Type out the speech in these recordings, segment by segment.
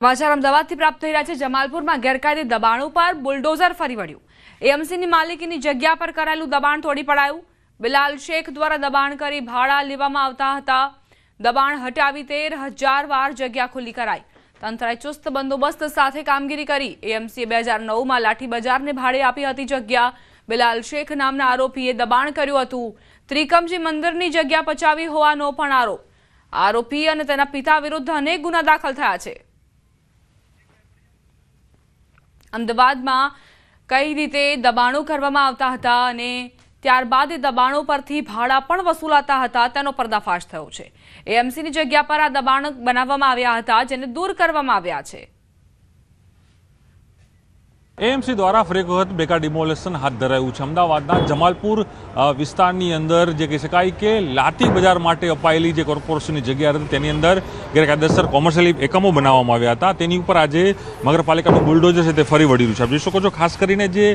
સમાચાર અમદાવાદથી પ્રાપ્ત થઈ રહ્યા છે। જમાલપુરમાં ગેરકાયદે દબાણ ઉપર બુલડોઝર ફરી વળ્યું। એએમસીની માલિકીની જગ્યા પર કરાયેલું દબાણ તોડી પડાયું। બિલાલ શેખ દ્વારા દબાણ કરી ભાડા લેવામાં આવતા હતા। દબાણ હટાવી 13,000 વાર જગ્યા ખુલ્લી કરાઈ। તંત્રએ ચુસ્ત બંદોબસ્ત સાથે કામગીરી કરી। એએમસીએ 2009માં લાઠી બજારને ભાડે આપી હતી જગ્યા। બિલાલ શેખ નામના આરોપીએ દબાણ કર્યું હતું। ત્રિકમજી મંદિરની જગ્યા પચાવી હોવાનો પણ આરોપ। આરોપી અને તેના પિતા વિરુદ્ધ અનેક ગુના દાખલ થયા છે। અમદાવાદમાં કઈ રીતે દબાણો કરવામાં આવતા હતા અને ત્યારબાદ એ દબાણો પરથી ભાડા પણ વસૂલાતા હતા તેનો પર્દાફાશ થયો છે। એએમસીની જગ્યા પર આ દબાણ બનાવવામાં આવ્યા હતા જેને દૂર કરવામાં આવ્યા છે। એએમસી દ્વારા ફરી એક વખત મેગા ડિમોલેશન હાથ ધરાયું છે। અમદાવાદના જમાલપુર વિસ્તારની અંદર જે કહી શકાય કે લાઠી બજાર માટે અપાયેલી જે કોર્પોરેશનની જગ્યા હતી તેની અંદર ગેરકાયદેસર કોમર્શિયલ એકમો બનાવવામાં આવ્યા હતા। તેની ઉપર આજે નગરપાલિકાનું બુલડોઝર છે તે ફરી વળ્યું છે। જોઈ શકો છો ખાસ કરીને જે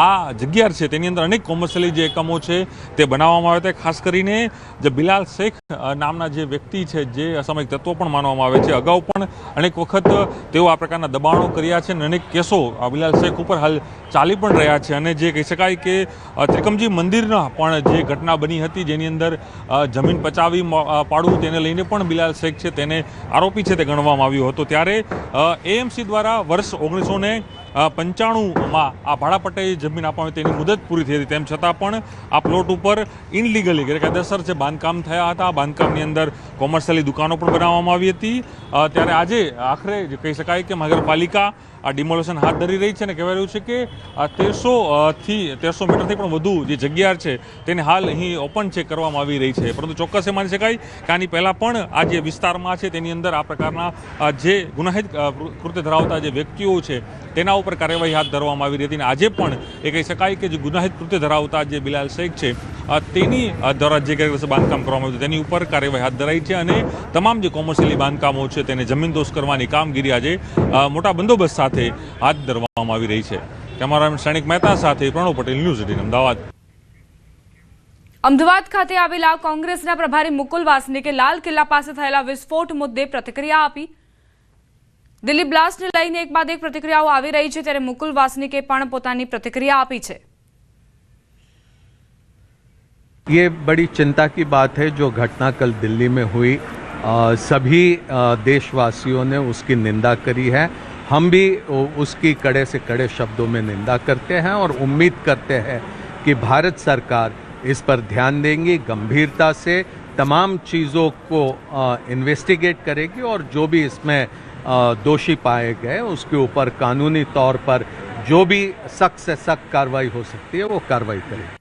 આ જગ્યા છે તેની અંદર અનેક કોમર્શિયલ જે એકમો છે તે બનાવવામાં આવ્યા હતા। ખાસ કરીને જે બિલાલ શેખ નામના જે વ્યક્તિ છે જે અસામયિક તત્વો પણ માનવામાં આવે છે। અગાઉ પણ અનેક વખત તેઓ આ પ્રકારના દબાણો કર્યા છે અને અનેક કેસો બિલાલ શેખ ઉપર હાલ ચાલી પણ રહ્યા છે। અને જે કહી શકાય કે ત્રિકમજી મંદિરના પણ જે ઘટના બની હતી જેની અંદર જમીન પચાવી પાડવું તેને લઈને પણ બિલાલ શેખ છે તેને આરોપી છે તે ગણવામાં આવ્યો હતો। ત્યારે એએમસી દ્વારા વર્ષ 1995માં આ ભાડાપટ્ટે જમીન આપવાની તેની મુદત પૂરી થઈ હતી। તેમ છતાં પણ આ પ્લોટ ઉપર ઇનલીગલી ગેરકાયદેસર જે બાંધકામ થયા હતા। આ બાંધકામની અંદર કોમર્શિયલી દુકાનો પણ બનાવવામાં આવી હતી। ત્યારે આજે આખરે કહી શકાય કે નગરપાલિકા આ ડિમોલેશન હાથ ધરી રહી છે અને કહેવાય રહ્યું છે કે 1300 મીટરથી પણ વધુ જે જગ્યા છે તેને હાલ અહીં ઓપન ચેક કરવામાં આવી રહી છે। પરંતુ ચોક્કસ એ માની શકાય કે આની પહેલાં પણ આ જે વિસ્તારમાં છે તેની અંદર આ પ્રકારના જે ગુનાહિત કૃત્ય ધરાવતા જે વ્યક્તિઓ છે તેના ઉપર કાર્યવાહી હાથ ધરવામાં આવી રહી હતી। અને આજે પણ એ કહી શકાય કે જે ગુનાહિત કૃત્ય ધરાવતા જે બિલાલ શેખ છે તેની દ્વારા જે ગેરકાયદેસર બાંધકામ કરવામાં આવ્યું તેની ઉપર કાર્યવાહી હાથ ધરાઈ છે અને તમામ જે કોમર્શિયલી બાંધકામો છે તેને જમીનદોસ્ત કરવાની કામગીરી આજે મોટા બંદોબસ્ત સાથે હાથ ધરવામાં આવી રહી છે। કેમેરામેન સૈનિક મહેતા સાથે પ્રણવ પટેલ, ન્યૂઝ 18 અમદાવાદ। અમદાવાદ ખાતે આવેલા કોંગ્રેસના પ્રભારી મુકુલ વાસનિકે લાલ કિલ્લા પાસે થયેલા વિસ્ફોટ મુદ્દે પ્રતિક્રિયા આપી। દિલ્હી બ્લાસ્ટને લઈને એક બાદ એક પ્રતિક્રિયાઓ આવી રહી છે ત્યારે મુકુલ વાસનિકે પણ પોતાની પ્રતિક્રિયા આપી છે। ये बड़ी चिंता की बात है जो घटना कल दिल्ली में हुई। सभी देशवासियों ने उसकी निंदा करी है। हम भी उसकी कड़े से कड़े शब्दों में निंदा करते हैं और उम्मीद करते हैं कि भारत सरकार इस पर ध्यान देंगी, गंभीरता से तमाम चीज़ों को इन्वेस्टिगेट करेगी और जो भी इसमें दोषी पाए गए उसके ऊपर कानूनी तौर पर जो भी सख्त से सख्त कार्रवाई हो सकती है वो कार्रवाई करेगी।